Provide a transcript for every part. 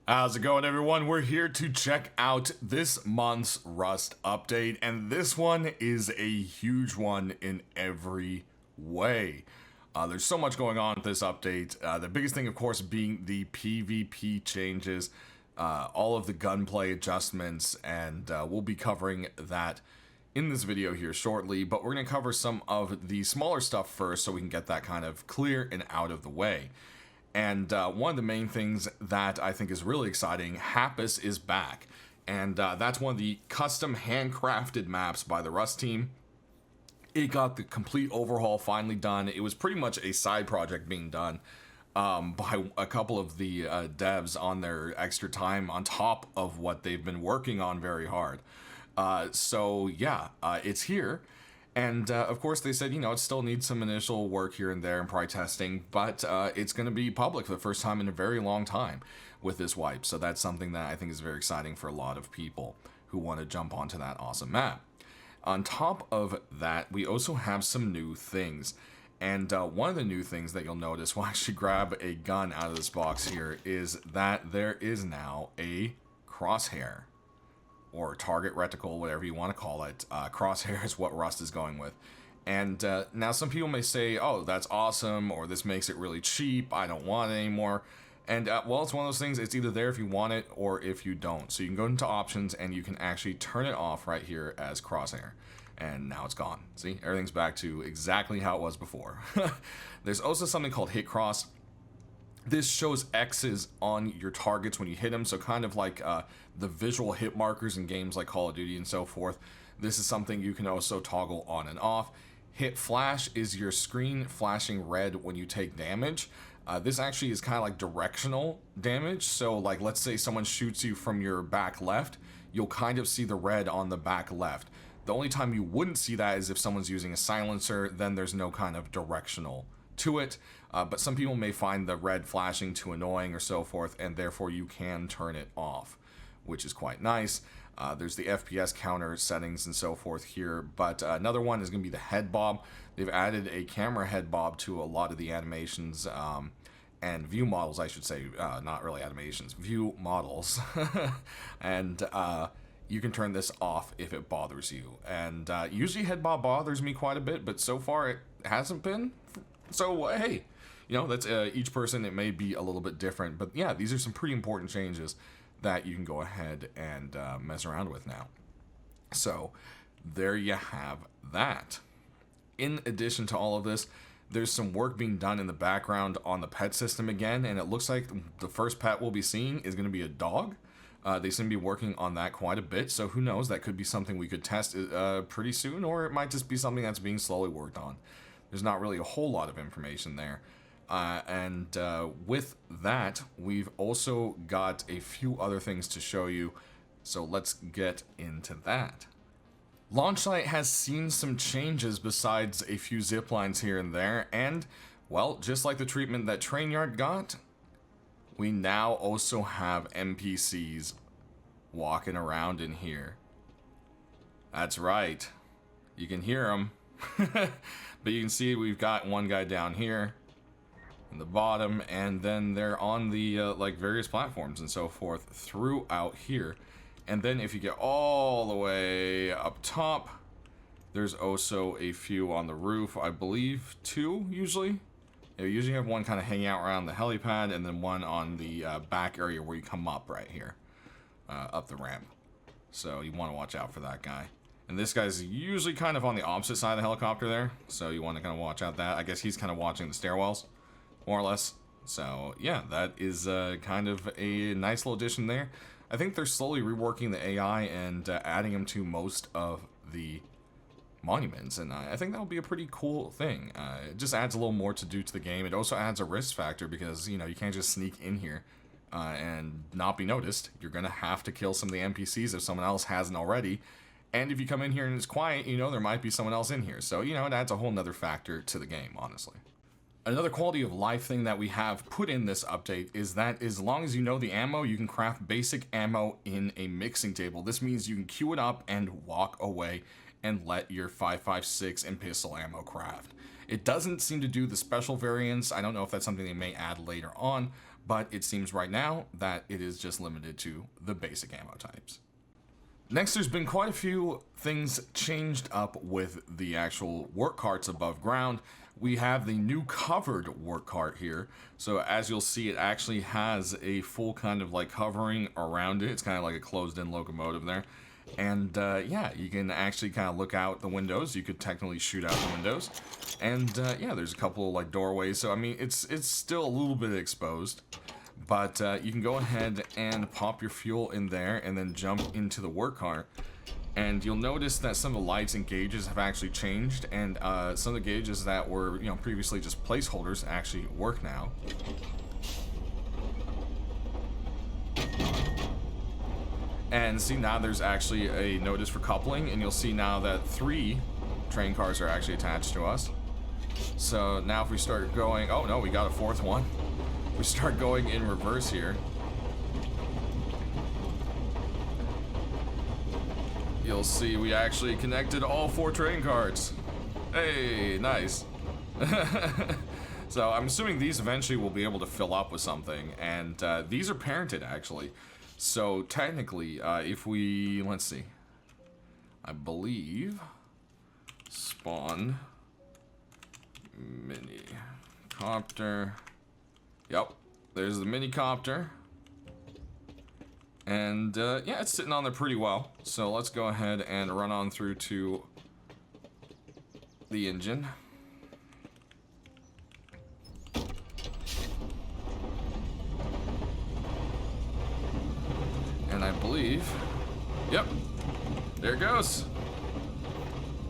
How's it going, everyone? We're here to check out this month's Rust update, and this one is a huge one in every way. There's so much going on with this update. The biggest thing, of course, being the PvP changes, all of the gunplay adjustments, and we'll be covering that in this video here shortly, but we're going to cover some of the smaller stuff first so we can get that kind of clear and out of the way. And one of the main things that I think is really exciting, Hapis is back. And that's one of the custom handcrafted maps by the Rust team. It got the complete overhaul finally done. It was pretty much a side project being done by a couple of the devs on their extra time on top of what they've been working on very hard. So yeah, it's here. And of course they said, it still needs some initial work here and there and probably testing, but it's going to be public for the first time in a very long time with this wipe. So that's something that I think is very exciting for a lot of people who want to jump onto that awesome map. On top of that, we also have some new things. And one of the new things that you'll notice, we'll actually grab a gun out of this box here, is that there is now a crosshair. Or target reticle, whatever you want to call it. Crosshair is what Rust is going with. And now some people may say, oh, that's awesome, or this makes it really cheap, I don't want it anymore. And well, it's one of those things, it's either there if you want it or if you don't. So you can go into options and you can actually turn it off right here as crosshair. And now it's gone. See, everything's back to exactly how it was before. There's also something called hit cross. This shows X's on your targets when you hit them, so kind of like the visual hit markers in games like Call of Duty and so forth. This is something you can also toggle on and off. Hit flash is your screen flashing red when you take damage. This actually is kind of like directional damage, so like let's say someone shoots you from your back left, you'll kind of see the red on the back left. The only time you wouldn't see that is if someone's using a silencer, then there's no kind of directional to it. But some people may find the red flashing too annoying or so forth, and therefore you can turn it off, which is quite nice. There's the FPS counter settings and so forth here, but another one is going to be the head bob. They've added a camera head bob to a lot of the animations and view models, I should say, not really animations, view models. And you can turn this off if it bothers you. And usually head bob bothers me quite a bit, but so far it hasn't been. So hey, that's each person, it may be a little bit different, but yeah, these are some pretty important changes that you can go ahead and mess around with now. So there you have that. In addition to all of this, there's some work being done in the background on the pet system again, and it looks like the first pet we'll be seeing is going to be a dog. They seem to be working on that quite a bit, so who knows, that could be something we could test pretty soon, or it might just be something that's being slowly worked on. There's not really a whole lot of information there. And with that, we've also got a few other things to show you, so let's get into that. Launch site has seen some changes besides a few zip lines here and there, and, well, just like the treatment that Train Yard got, we now also have NPCs walking around in here. That's right. You can hear them. But you can see we've got one guy down here in the bottom, and then they're on the like various platforms and so forth throughout here. And then if you get all the way up top, there's also a few on the roof, I believe 2 usually. You usually have one kind of hanging out around the helipad, and then one on the back area where you come up right here, up the ramp. So you want to watch out for that guy. And this guy's usually kind of on the opposite side of the helicopter there, so you want to kind of watch out that. I guess he's kind of watching the stairwells, more or less. So yeah, that is kind of a nice little addition there. I think they're slowly reworking the AI and adding them to most of the monuments, and I think that'll be a pretty cool thing. It just adds a little more to do to the game. It also adds a risk factor because, you can't just sneak in here and not be noticed. You're going to have to kill some of the NPCs if someone else hasn't already. And if you come in here and it's quiet, there might be someone else in here. So, it adds a whole nother factor to the game, honestly. Another quality of life thing that we have put in this update is that as long as you know the ammo, you can craft basic ammo in a mixing table. This means you can queue it up and walk away and let your 5.56 and pistol ammo craft. It doesn't seem to do the special variants. I don't know if that's something they may add later on, but it seems right now that it is just limited to the basic ammo types. Next, there's been quite a few things changed up with the actual work carts above ground. We have the new covered work cart here. So as you'll see, it actually has a full kind of like covering around it. It's kind of like a closed-in locomotive there. And yeah, you can actually kind of look out the windows. You could technically shoot out the windows. And yeah, there's a couple like doorways. So I mean, it's still a little bit exposed. But you can go ahead and pop your fuel in there and then jump into the work cart. And you'll notice that some of the lights and gauges have actually changed, and some of the gauges that were, you know, previously just placeholders actually work now. And see, now there's actually a notice for coupling, and you'll see now that 3 train cars are actually attached to us. So now if we start going, oh no, we got a 4th one. We start going in reverse here. You'll see we actually connected all 4 train carts. Hey, nice. So I'm assuming these eventually will be able to fill up with something, and these are parented actually. So technically, if we, let's see, I believe spawn mini copter. Yep, there's the mini copter. And yeah, it's sitting on there pretty well. So let's go ahead and run on through to the engine. And I believe, yep, there it goes.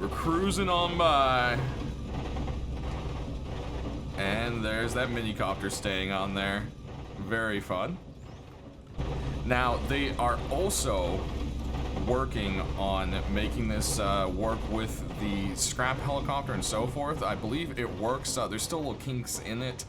We're cruising on by. And there's that mini copter staying on there. Very fun. Now, they are also working on making this work with the scrap helicopter and so forth. I believe it works. There's still little kinks in it.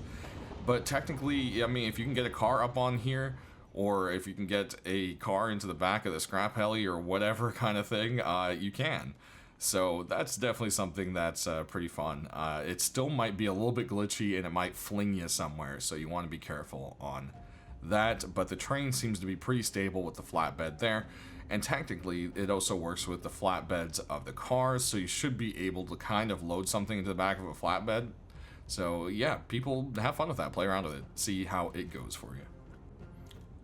But technically, I mean, if you can get a car up on here, or if you can get a car into the back of the scrap heli or whatever kind of thing, you can. So that's definitely something that's pretty fun. It still might be a little bit glitchy and it might fling you somewhere, so you want to be careful on that. But the train seems to be pretty stable with the flatbed there. And technically, it also works with the flatbeds of the cars, so you should be able to kind of load something into the back of a flatbed. So yeah, people have fun with that. Play around with it. See how it goes for you.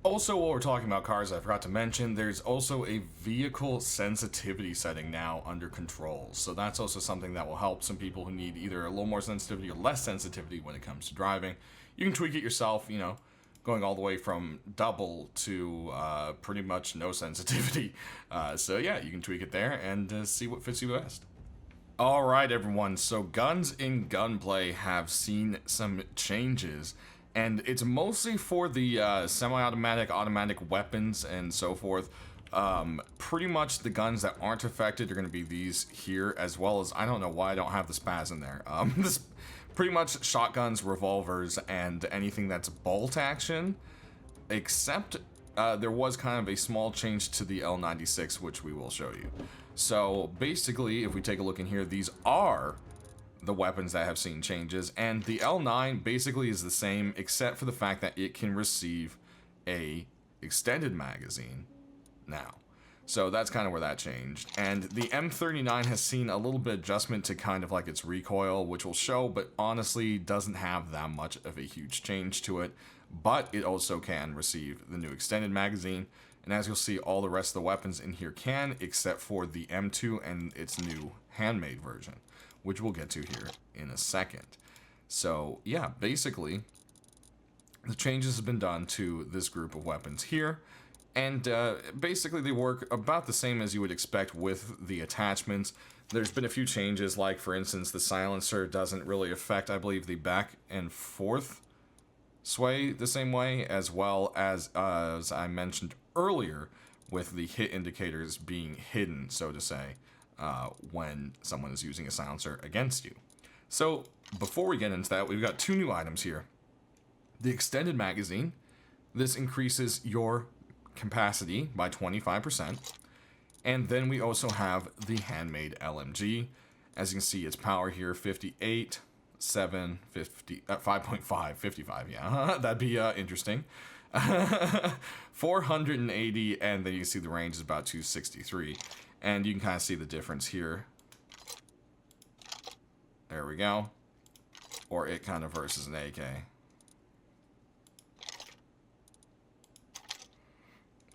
Also, while we're talking about cars, I forgot to mention, there's also a vehicle sensitivity setting now under controls. So that's also something that will help some people who need either a little more sensitivity or less sensitivity when it comes to driving. You can tweak it yourself, you know, going all the way from double to pretty much no sensitivity. So yeah, you can tweak it there and see what fits you best. Alright everyone, so guns in Gunplay have seen some changes. And it's mostly for the semi-automatic, automatic weapons and so forth. Pretty much the guns that aren't affected are going to be these here, as well as, I don't know why I don't have the spaz in there. This pretty much shotguns, revolvers, and anything that's bolt action, except there was kind of a small change to the L96, which we will show you. So basically, if we take a look in here, these are the weapons that have seen changes, and the L9 basically is the same except for the fact that it can receive a extended magazine now. So that's kind of where that changed. And the M39 has seen a little bit of adjustment to kind of like its recoil, which will show, but honestly doesn't have that much of a huge change to it. But it also can receive the new extended magazine, and as you'll see, all the rest of the weapons in here can, except for the M2 and its new handmade version, which we'll get to here in a second. So yeah, basically, the changes have been done to this group of weapons here, and basically they work about the same as you would expect with the attachments. There's been a few changes, like for instance, the silencer doesn't really affect, I believe, the back and forth sway the same way, as well as I mentioned earlier, with the hit indicators being hidden, so to say, when someone is using a silencer against you. So before we get into that, we've got 2 new items here. The extended magazine. This increases your capacity by 25%. And then we also have the handmade LMG. As you can see, its power here 58, 5.5, 55, yeah, that'd be interesting. 480, and then you can see the range is about 263, and you can kind of see the difference here. There we go. Or it kind of versus an AK.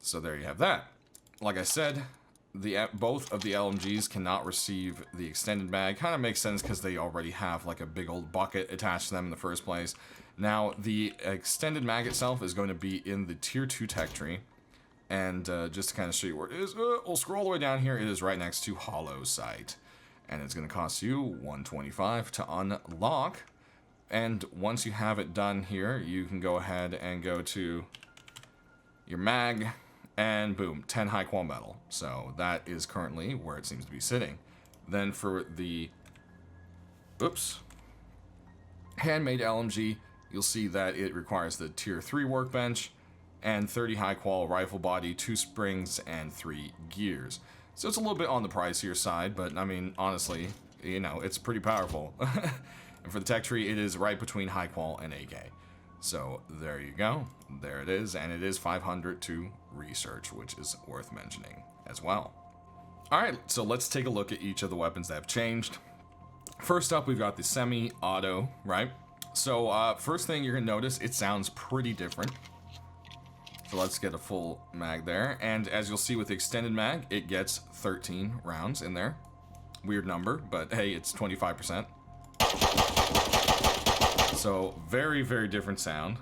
So there you have that. Like I said, both of the LMGs cannot receive the extended mag. Kind of makes sense because they already have like a big old bucket attached to them in the first place. Now, the extended mag itself is going to be in the tier 2 tech tree. And just to kind of show you where it is, we'll scroll all the way down here. It is right next to Hollow Sight. And it's going to cost you $125 to unlock. And once you have it done here, you can go ahead and go to your mag. And boom, 10 high qual metal. So that is currently where it seems to be sitting. Then for the handmade LMG, you'll see that it requires the tier 3 workbench and 30 high qual rifle body, 2 springs, and 3 gears. So it's a little bit on the pricier side, but I mean, honestly, you know, it's pretty powerful. And for the tech tree, it is right between high qual and AK. So there you go. There it is, and it is 500 to research, which is worth mentioning as well. Alright, so let's take a look at each of the weapons that have changed. First up, we've got the semi-auto, right? So first thing you're going to notice, it sounds pretty different. So let's get a full mag there, and as you'll see with the extended mag, it gets 13 rounds in there. Weird number, but hey, it's 25%. So, very, very different sound.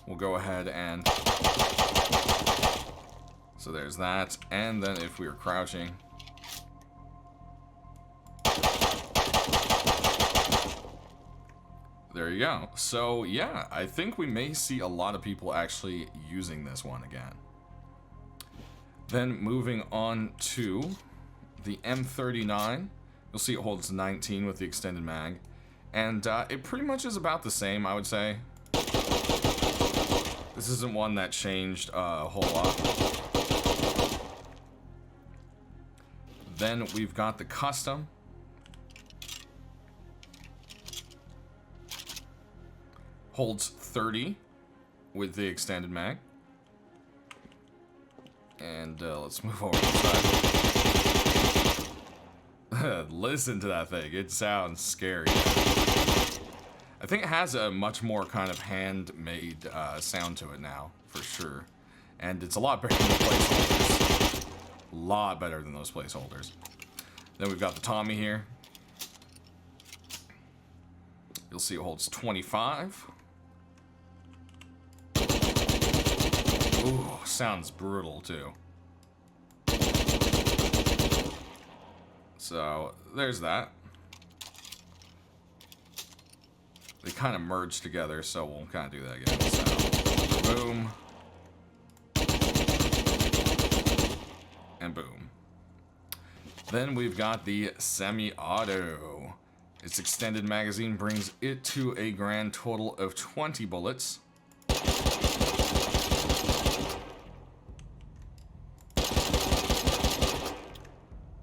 We'll go ahead and... So there's that. And then if we were crouching... There you go. So, yeah, I think we may see a lot of people actually using this one again. Then moving on to the M39. You'll see it holds 19 with the extended mag. And it pretty much is about the same, I would say. This isn't one that changed a whole lot. Then we've got the custom. Holds 30 with the extended mag. And let's move over to the side. Listen to that thing. It sounds scary. I think it has a much more kind of handmade sound to it now, for sure. And it's a lot better than the placeholders. A lot better than those placeholders. Then we've got the Tommy here. You'll see it holds 25. Ooh, sounds brutal too. So, there's that. They kind of merge together, so we'll kind of do that again. So, boom. And boom. Then we've got the semi-auto. Its extended magazine brings it to a grand total of 20 bullets.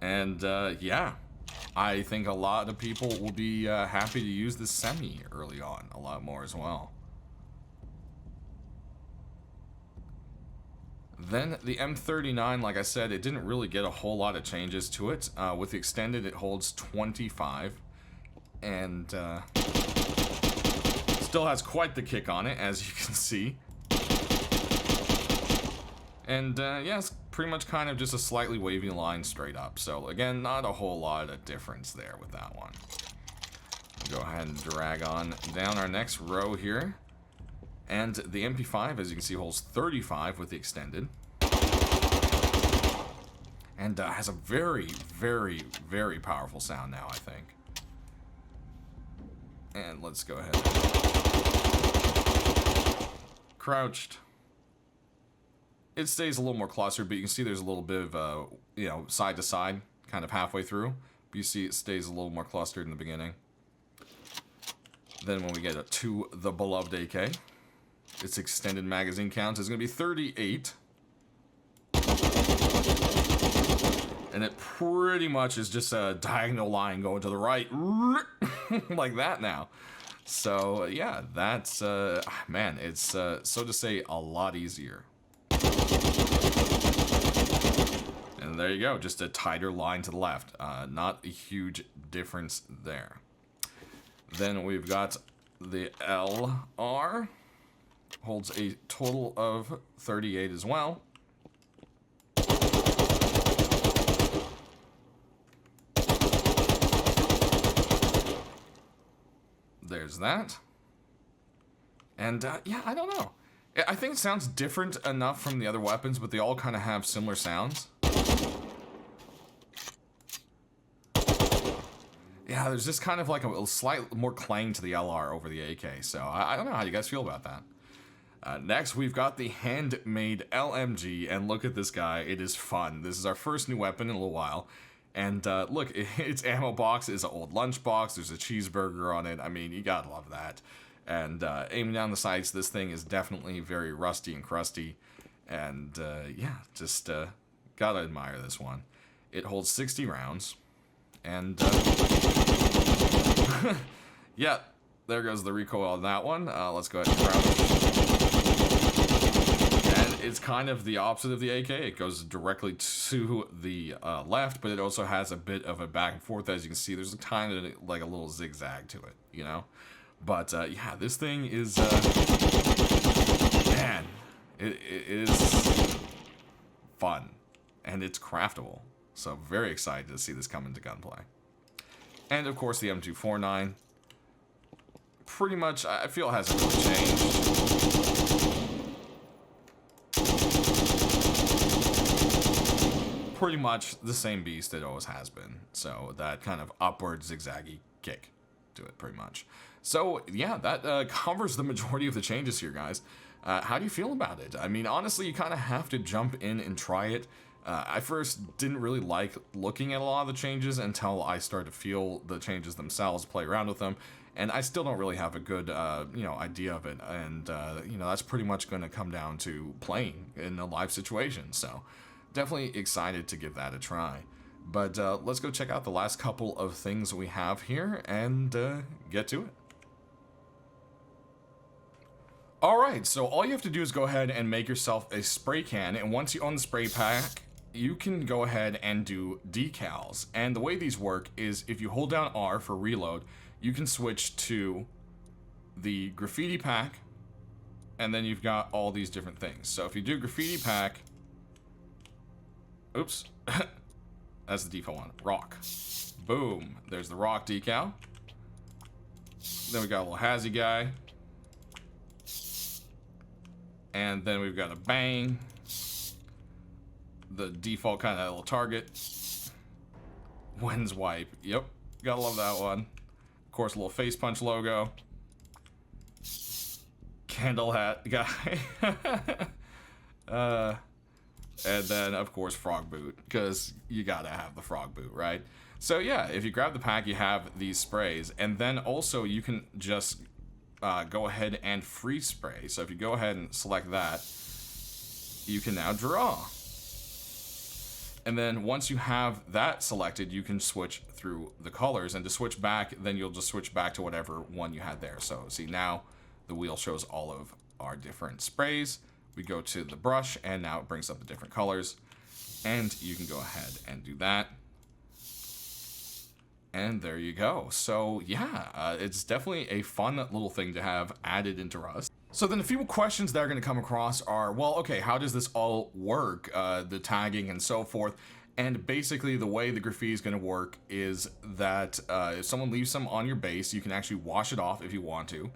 And yeah, I think a lot of people will be happy to use the semi early on, a lot more as well. Then the M39, like I said, it didn't really get a whole lot of changes to it. With the extended, it holds 25, and still has quite the kick on it, as you can see. And yeah, it's pretty much kind of just a slightly wavy line straight up. So again, not a whole lot of difference there with that one. Go ahead and drag on down our next row here. And the MP5, as you can see, holds 35 with the extended. And has a very, very, very powerful sound now, I think. And let's go ahead. Crouched. It stays a little more clustered, but you can see there's a little bit of, you know, side to side, kind of halfway through. But you see it stays a little more clustered in the beginning. Then when we get to the beloved AK, its extended magazine count is going to be 38. And it pretty much is just a diagonal line going to the right. Like that now. So, yeah, that's, man, it's, so to say, a lot easier. And there you go, just a tighter line to the left. Not a huge difference there. Then we've got the LR. Holds a total of 38 as well. There's that. And, yeah, I don't know. I think it sounds different enough from the other weapons, but they all kind of have similar sounds. Yeah, there's just kind of like a slight more clang to the LR over the AK, so I don't know how you guys feel about that. Next, we've got the handmade LMG, and look at this guy. It is fun. This is our first new weapon in a little while. And look, its ammo box is an old lunch box. There's a cheeseburger on it. I mean, you gotta love that. And aiming down the sights, this thing is definitely very rusty and crusty. And yeah, just gotta admire this one. It holds 60 rounds. And yeah, there goes the recoil on that one. Let's go ahead and grab it. And it's kind of the opposite of the AK. It goes directly to the left, but it also has a bit of a back and forth. As you can see, there's a kind of like a little zigzag to it, you know? But yeah, this thing is, man, it is fun, and it's craftable. So very excited to see this come into Gunplay. And of course the M249. Pretty much, I feel it hasn't really changed. Pretty much the same beast it always has been. So that kind of upward zigzaggy kick to it, pretty much. So yeah, that covers the majority of the changes here, guys. How do you feel about it? I mean, honestly, you kind of have to jump in and try it. I first didn't really like looking at a lot of the changes until I started to feel the changes themselves, play around with them, and I still don't really have a good, you know, idea of it, and, you know, that's pretty much going to come down to playing in a live situation, so definitely excited to give that a try. But let's go check out the last couple of things we have here and get to it. Alright, so all you have to do is go ahead and make yourself a spray can, and once you own the spray pack, you can go ahead and do decals. And the way these work is if you hold down R for reload, you can switch to the Graffiti Pack, and then you've got all these different things. So if you do Graffiti Pack, oops, that's the default one, rock. Boom, there's the rock decal. Then we got a little Hazzy guy. And then we've got a bang. The default kind of little target. Wins wipe. Yep, gotta love that one. Of course, a little face punch logo. Candle hat guy. And then, of course, frog boot, because you gotta have the frog boot, right? So yeah, if you grab the pack, you have these sprays, and then also you can just go ahead and freeze spray. So if you go ahead and select that, you can now draw. And then once you have that selected, you can switch through the colors, and to switch back, then you'll just switch back to whatever one you had there. So see, now the wheel shows all of our different sprays. We go to the brush, and now it brings up the different colors, and you can go ahead and do that. And there you go. So yeah, it's definitely a fun little thing to have added into Rust. So then a few questions that are going to come across are, well, okay, how does this all work? The tagging and so forth. And basically the way the graffiti is going to work is that if someone leaves some on your base, you can actually wash it off if you want to.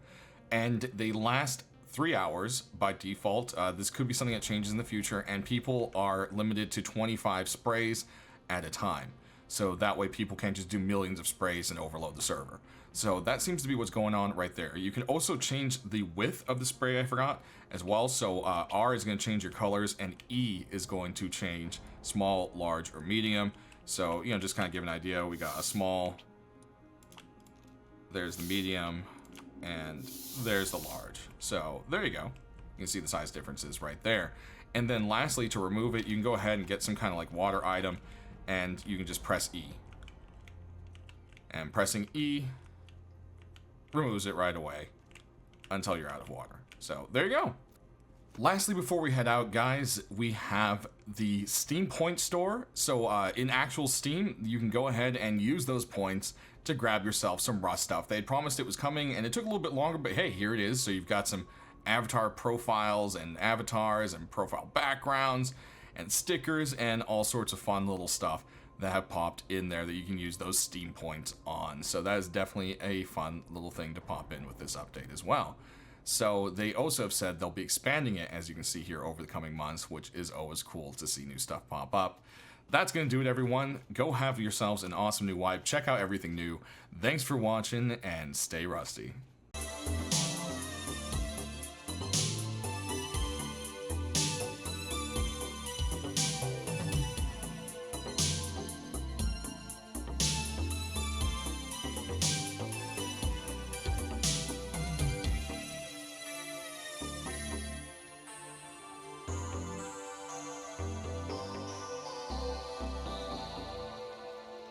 And they last 3 hours by default. This could be something that changes in the future, and people are limited to 25 sprays at a time. So that way people can't just do millions of sprays and overload the server. So that seems to be what's going on right there. You can also change the width of the spray, I forgot, as well. So R is going to change your colors, and E is going to change small, large, or medium. So, you know, just kind of give an idea. We got a small, there's the medium, and there's the large. So there you go. You can see the size differences right there. And then lastly, to remove it, you can go ahead and get some kind of like water item, and you can just press E. And pressing E removes it right away until you're out of water. So there you go. Lastly, before we head out, guys, we have the Steam Point Store. So in actual Steam, you can go ahead and use those points to grab yourself some Rust stuff. They had promised it was coming, and it took a little bit longer, but hey, here it is. So you've got some avatar profiles and avatars and profile backgrounds and stickers and all sorts of fun little stuff that have popped in there that you can use those Steam points on. So that is definitely a fun little thing to pop in with this update as well. So they also have said they'll be expanding it, as you can see here, over the coming months, which is always cool to see new stuff pop up. That's going to do it, everyone. Go have yourselves an awesome new wipe. Check out everything new. Thanks for watching, and stay rusty.